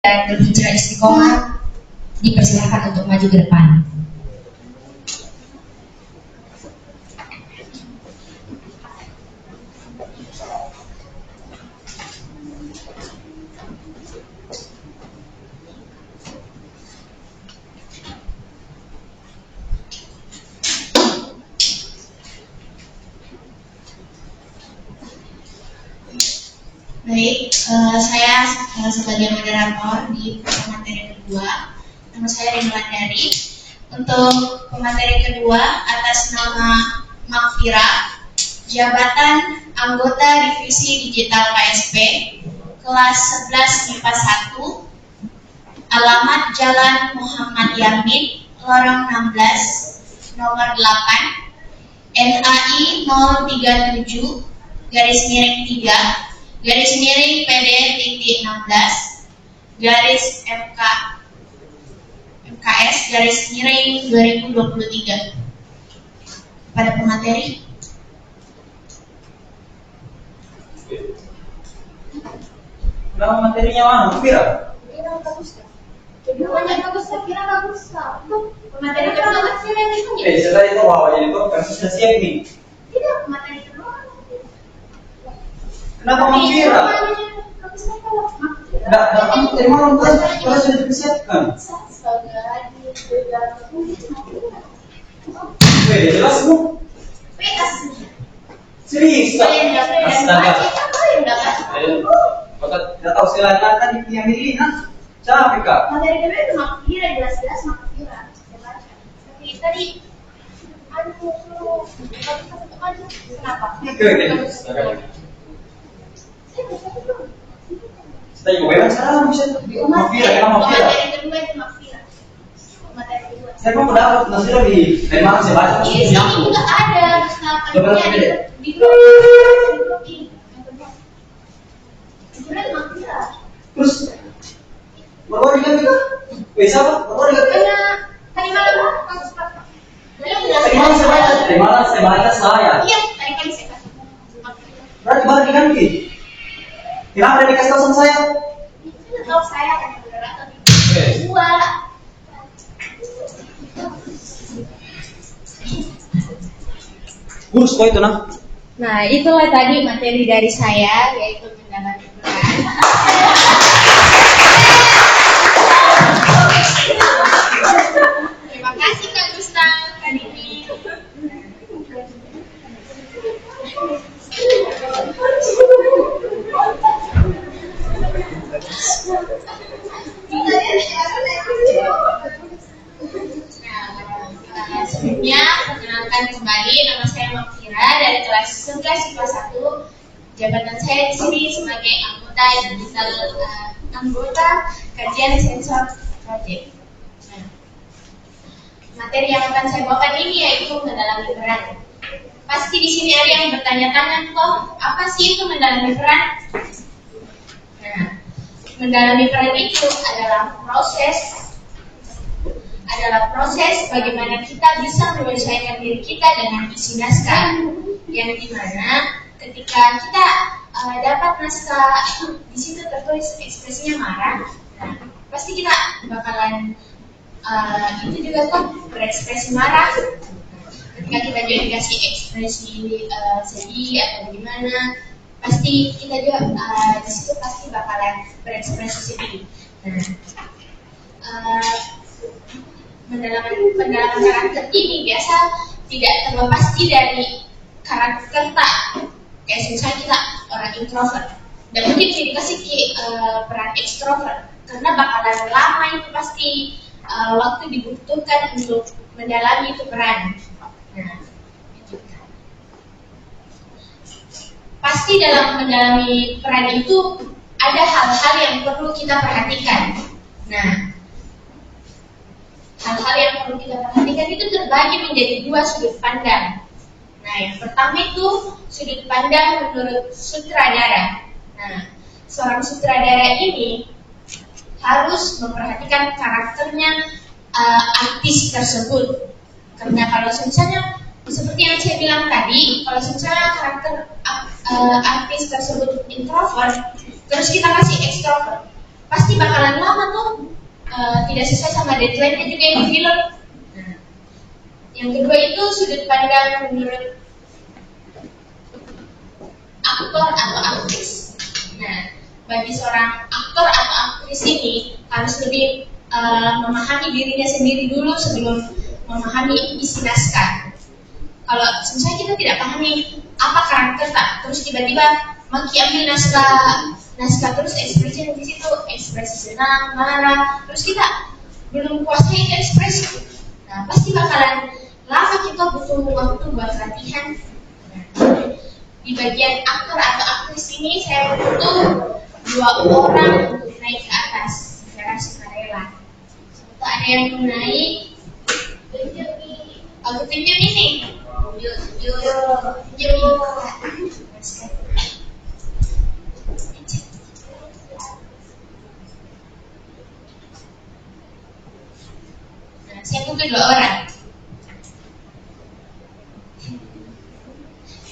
dan berhijrah istiqomah dipersilakan untuk maju ke depan. Baik, saya sebagai moderator di pemateri kedua. Nama saya Rindu Andari. Untuk pemateri kedua atas nama Makfira, jabatan anggota divisi digital KSP, kelas 11 MIPA 1, alamat Jalan Muhammad Yamin, lorong 16, nomor 8, NAI 037, garis miring 3, garis miring PD titik 16, garis MKS, garis miring 2023. Pada pemateri. Nama materinya mana? Fira? Kira bagus kan? Banyak bagus, kira bagus kan? Pemateri kedua kan Fira yang punya. Setelah itu awalnya itu kasusnya siap nih. Tidak, pemateri kedua. Kenapa Fira? Enggak, kamu dari mana kan? Kalau sudah dipersiapkan. Jelas bu? Serius tak? Astaga. Tidak tahu silakan kan di yang ini nah. Capek kak. Materi kedua itu Makfira, jelas-jelas Makfira. Tapi tadi kenapa? Saya juga memang salah bisa. Makfira, kenapa Makfira? Materi kedua itu Makfira. Materi kedua. Saya mau dapat nasihat dari mana saya baca Di sini juga ada di grup ini. Sebenarnya Makfira. Terus baru kan kita? Bisa apa? Baru kan? Tadi malam kamu sempat. Dari mana saya baca saya? Iya, tadi pagi saya kasih. Berarti baru diganti. Kenapa dia dikasih tahu sama saya? Itu tahu saya kan moderator dua. Kurus kok itu nah? Nah, itulah tadi materi dari saya, yaitu mendalami peran. Terima kasih Kak Gustaf, Kak Dini. Sebelumnya, perkenalkan kembali, nama saya Makfira dari kelas 11 IPA 1. Jabatan saya di sini sebagai anggota kajian sensor project. Materi yang akan saya bawakan ini yaitu mendalami peran. Pasti di sini ada yang bertanya-tanya, kok apa sih itu mendalami peran? Nah, mendalami peran itu adalah proses bagaimana kita bisa menyesuaikan diri kita dengan isi naskah, yang dimana ketika kita dapat naskah di situ tertulis ekspresinya marah, nah, pasti kita bakalan itu juga kan berekspresi marah. Ketika kita juga dikasih ekspresi sedih atau gimana, pasti kita juga di situ pasti bakalan berekspresi sedih. Nah, pendalaman karakter ini biasa tidak terlepas dari karakter tak. Kayak misalnya kita orang introvert, dan mungkin dikasih peran ekstrovert, karena bakalan lama itu pasti waktu dibutuhkan untuk mendalami itu peran. Nah, itu kan. Pasti dalam mendalami peran itu ada hal-hal yang perlu kita perhatikan. Nah, hal-hal yang perlu kita perhatikan itu terbagi menjadi dua sudut pandang. Nah, yang pertama itu sudut pandang menurut sutradara. Nah, seorang sutradara ini harus memperhatikan karakternya artis tersebut. Karena kalau misalnya seperti yang saya bilang tadi, kalau misalnya karakter artis tersebut introvert, terus kita kasih extrovert, pasti bakalan lama tuh, tidak sesuai sama deadline-nya juga yang di film. Nah, yang kedua itu sudut pandang menurut aktor atau aktris. Nah, bagi seorang aktor atau aktris ini harus lebih memahami dirinya sendiri dulu sebelum memahami isi naskah. Kalau misalnya kita tidak pahami apa karakter tak, terus tiba-tiba Maki ambil naskah terus ekspresi di situ, ekspresi senang, marah, terus kita belum kuasai ekspresi. Nah, pasti bakalan lama, kita butuh waktu buat latihan. Nah, di bagian aktor atau aktris ini saya butuh 2 orang untuk naik ke atas secara sukarela. Sebentar ada yang mau naik, aku tunjuk ini. Yuk. Nah, saya butuh 2 orang.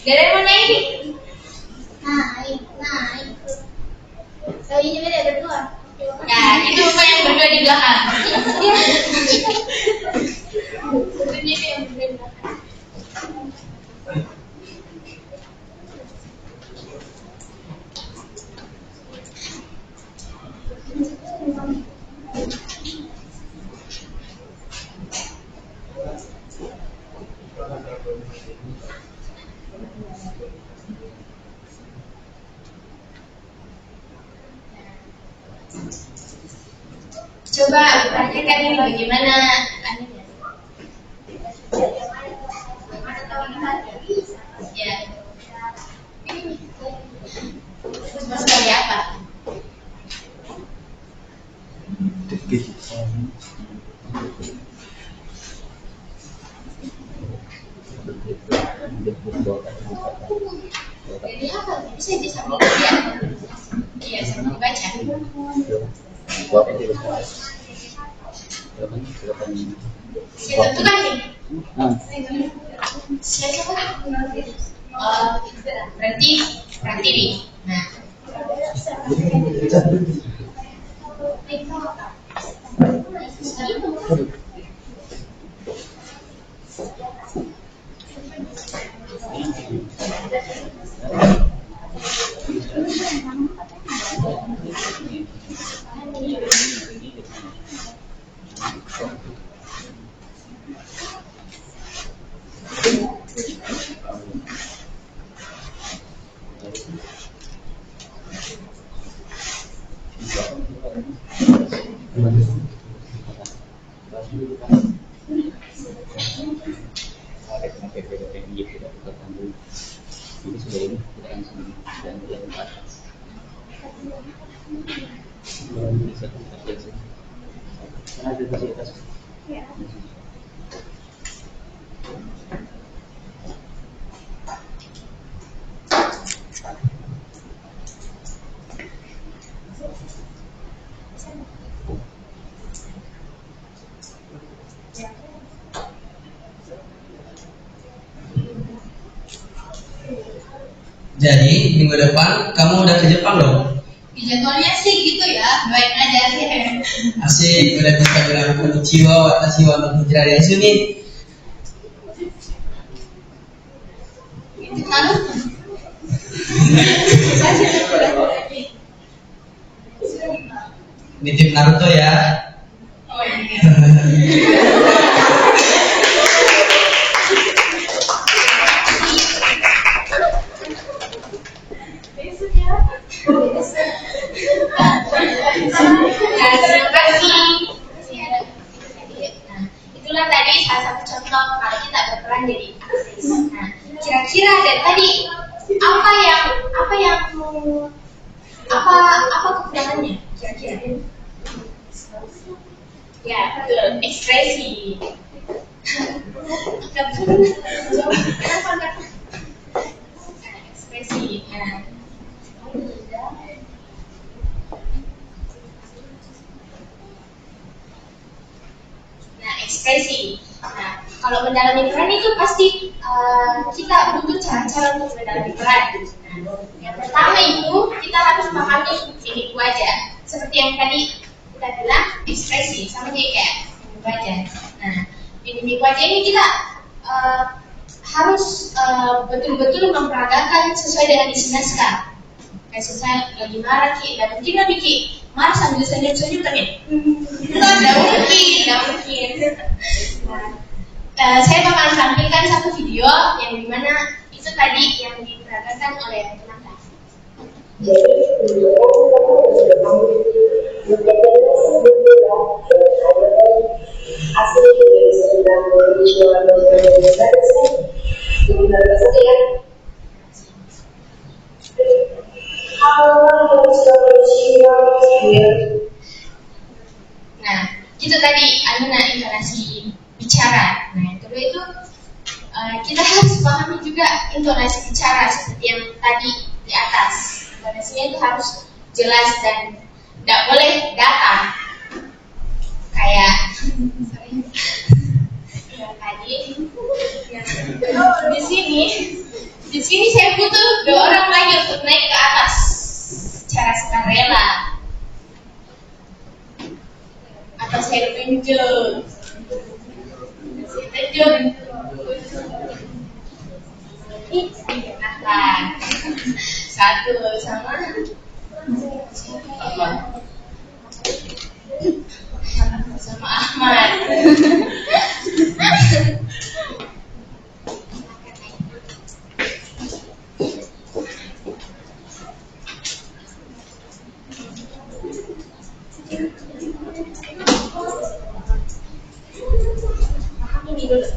Gak ada yang mau naik? Naik. Kayaknya beda ada 2. Nah, itu bukan yang berdua di belakang. Sebenarnya itu yang berdua di belakang. Coba perhatikan ini bagaimana anunya. Ya. Seperti apa? Jadi apa? Bisa sambil lihat. Iya, sambil dibaca. Saya tentukan nih. Saya coba. Berarti nih. Nah. Jadi minggu depan kamu udah ke Jepang dong? Di jadwalnya sih gitu ya, doain aja sih. Asik, udah bisa bilang konnichiwa, watashi wa hijrah desu nih. Lalu Nitip Naruto ya. Oh iya. Nah, terima kasih. Nah, itulah tadi salah satu contoh kalau kita berperan jadi aktris. Nah, kira-kira dari tadi apa kekurangannya kira-kira? Ya, betul, ekspresi. Ekspresi. Nah, ekspresi. Nah, kalau mendalami peran itu pasti kita butuh cara-cara untuk mendalami peran. Nah, yang pertama itu kita harus memahami mimik wajah. Seperti seperti yang tadi kita bilang ekspresi, sama kayak mimik wajah. Nah, di mimik wajah ini kita harus betul-betul memperagakan sesuai dengan isi naskah. Kayak selesai lagi marah ki, dan mungkin lebih ki marah sambil senyum-senyum tapi tidak mungkin. Saya bakalan tampilkan satu video yang dimana itu tadi yang diperagakan oleh teman-teman. Asli dari sekitar 2019 ya. Nah, itu tadi Alina intonasi bicara. Nah, yang kedua itu kita harus pahami juga intonasi bicara seperti yang tadi di atas. Intonasinya itu harus jelas dan tidak boleh datar. Kayak tadi di sini saya butuh 2 orang lagi untuk naik ke atas secara sukarela. Atau saya tunjuk. Nah, satu sama Ahmad. Ini dulu.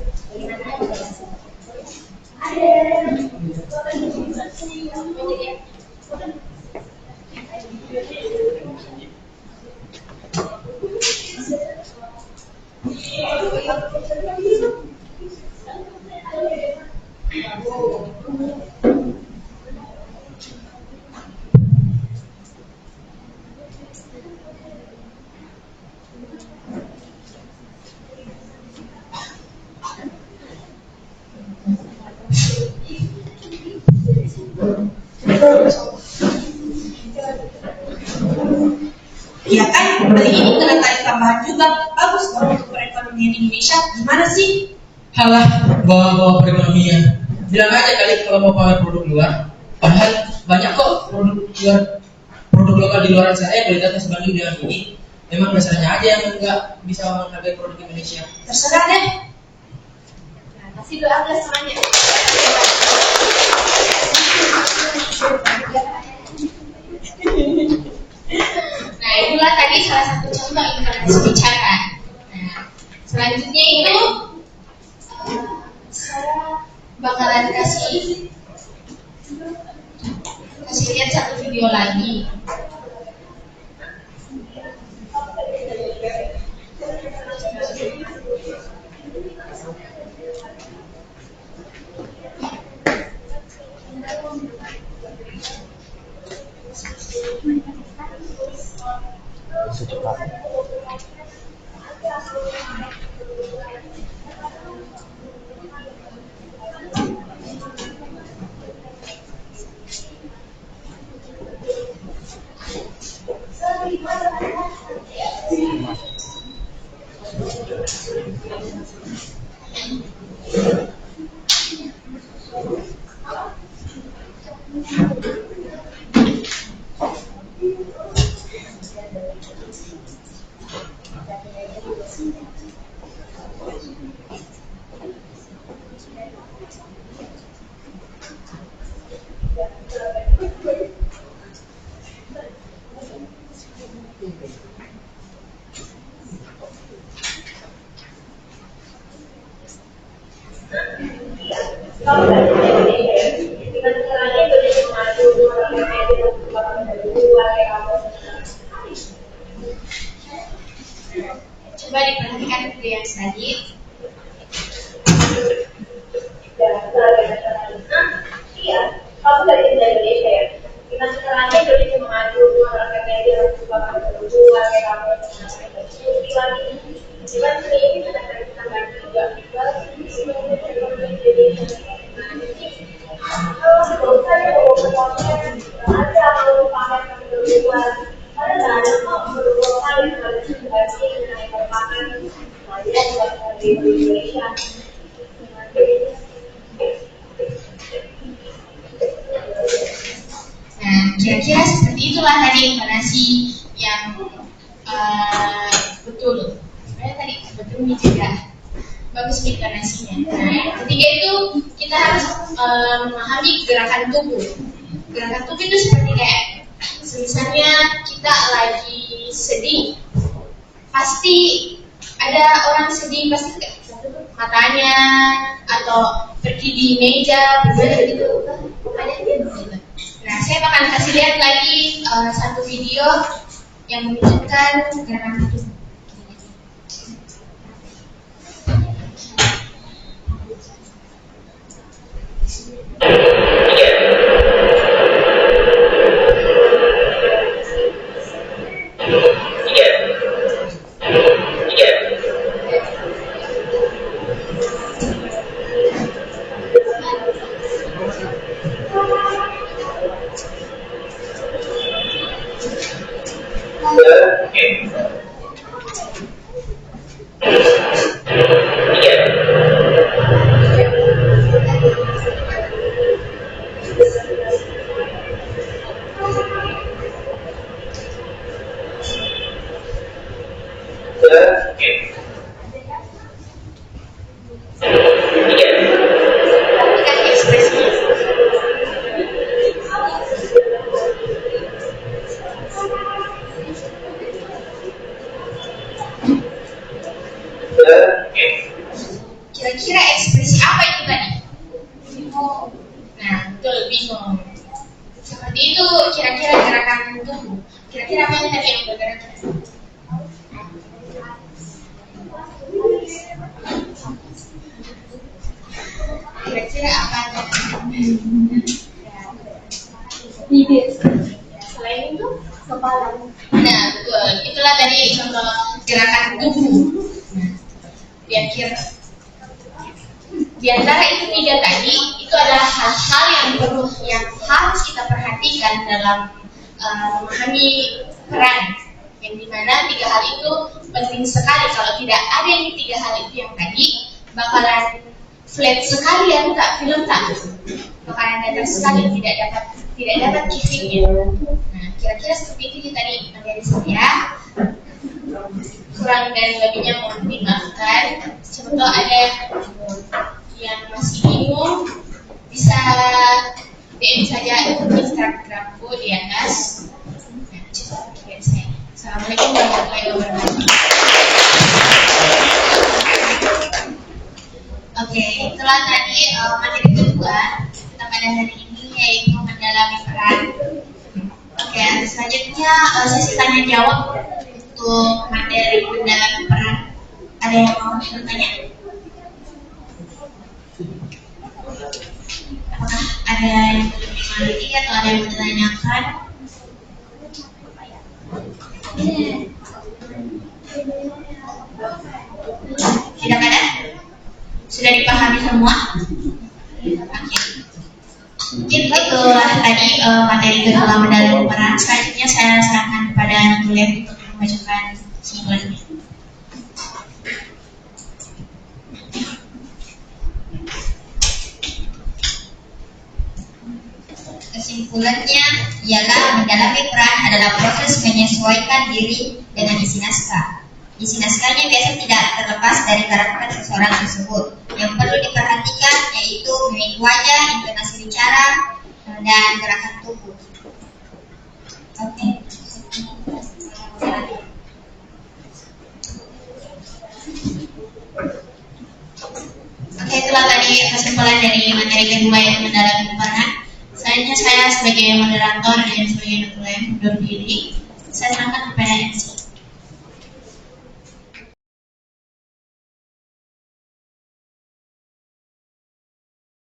Iya kan, beli ini kena tarif tambahan juga. Bagus dong untuk perekonomian Indonesia. Gimana sih? Halah, bawa-bawa perekonomian. Bilang aja kali kalau mau pamer produk luar. Padahal banyak kok produk lokal di luar sana yang kualitasnya sebanding dengan ini. Memang dasarnya aja yang nggak bisa menghargai produk Indonesia. Terserah deh. Nah, kasih 12 semuanya. Nah, itulah tadi salah satu contoh intonasi bicara. Nah, selanjutnya itu saya bakalan kasih lihat satu video lagi. Coba diperhatikan video yang tadi. Iya, kamu dari Indonesia ya. Kita sekarang Indonesia maju, rakyat media harus juga berjuang kayak kamu lagi. Cuman ini kita tambah juga. Kalau saya mau berkonten, ada kalau pamer berjuang, ada tidak juga di Indonesia. Nah, kira-kira seperti itulah tadi intonasi yang betul. Sebenarnya tadi betul nih juga bagus intonasinya. Nah, yang ketiga itu kita harus memahami gerakan tubuh. Gerakan tubuh itu seperti kayak misalnya kita lagi sedih, pasti ada orang sedih pasti kayak matanya atau pergi di meja berbeda gitu, makanya dia begitu. Nah, saya akan kasih lihat lagi satu video yang menunjukkan gerakan tubuh. Kira-kira ekspresi apa itu tadi? Nah, betul, bingung. Seperti itu kira-kira gerakan tubuh. Kira-kira apa yang tadi yang bergerak? Kira-kira apa tadi? Selain itu, kepala. Nah, betul. Itulah tadi contoh gerakan tubuh. Nah, di antara itu tiga tadi, itu adalah hal-hal yang harus kita perhatikan dalam memahami peran. Yang dimana tiga hal itu penting sekali. Kalau tidak ada yang tiga hal itu yang tadi, bakalan flat sekali ya film tak. Bakalan datar sekali, tidak dapat kickingnya. Nah, kira-kira seperti itu tadi dari saya. Kurang dan lebihnya mohon dimaafkan. Contoh ada yang masih bingung, bisa DM saja Instagramku di atas. Nah, coba lihat saya. Assalamualaikum warahmatullahi wabarakatuh. Oke, itulah tadi materi kedua kita pada hari ini, yaitu mendalami peran. Oke, selanjutnya sesi tanya jawab untuk materi mendalami peran. Ada yang mau bertanya? Apakah ada yang belum dimengerti atau ada yang ditanyakan? Tidak ada? Sudah dipahami semua? Oke. Mungkin itulah tadi materi kedua mendalami peran. Selanjutnya saya serahkan kepada Nurul untuk membacakan simpulannya. Kesimpulannya ialah mendalami peran adalah proses menyesuaikan diri dengan isi naskah. Isi naskahnya biasa tidak terlepas dari karakter seseorang tersebut. Yang perlu diperhatikan yaitu mimik wajah, intonasi bicara, dan gerakan tubuh. Oke. Oke, itulah tadi kesimpulan dari materi kedua yang mendalami peran. Selanjutnya saya sebagai moderator dan sebagai ketua undur diri. Saya serahkan kepada MC.